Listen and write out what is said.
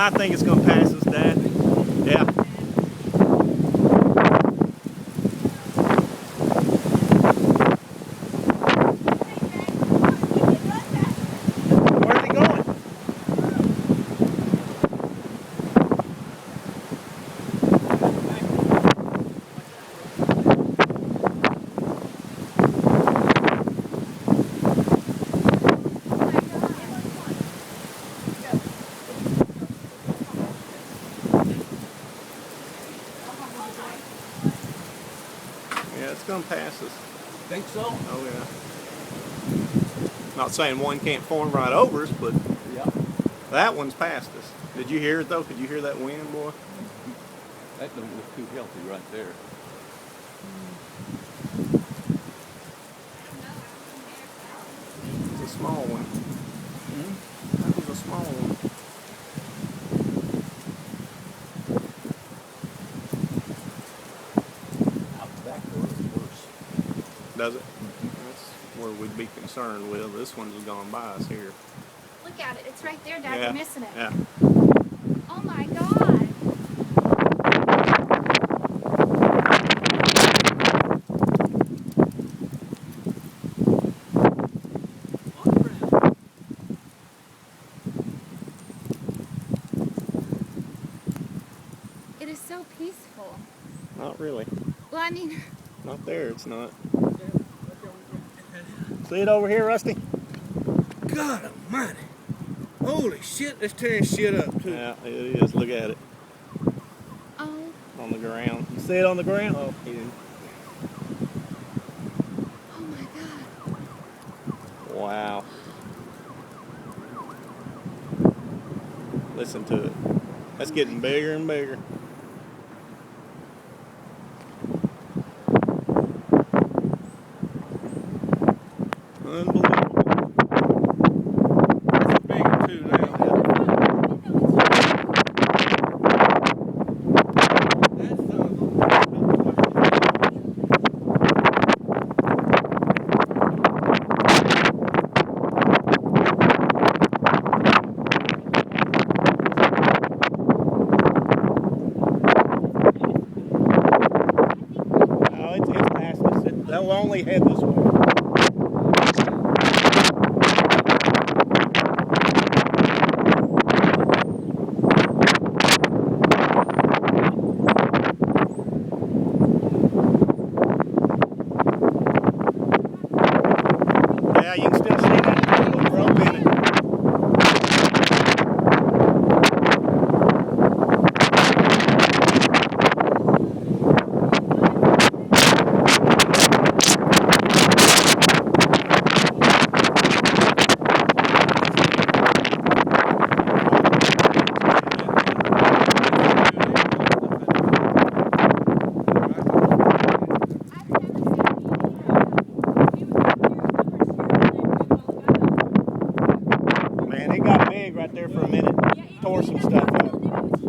I think it's going to pass us, Dad. Yeah. Where's he going? Yeah, it's going to pass us. Think so? Oh, yeah. Not saying one can't form right over us, but Yeah. that one's past us. Did you hear it, though? Could you hear that wind, boy? That don't look too healthy right there. It's a small one. That was a small one. Out back door is worse. Does it? That's where we'd be concerned with. This one's gone by us here. Look at it. It's right there, Dad. Yeah. You're missing it. Yeah. Oh my God. It is so peaceful. Not really. Well, I mean, Not there, it's not. See it over here, Rusty? God almighty. Holy shit, that's tearing shit up too. Yeah, it is. Look at it. oh, On the ground. You see it on the ground? Oh, he didn't. oh my God. Wow. Listen to it. That's getting bigger and bigger. Unbelievable. It's bigger too now. That's No, it's past us. They'll only head this way. Yeah, you can still see that little rope in it. Man, it got big right there for a minute. Tore some stuff up.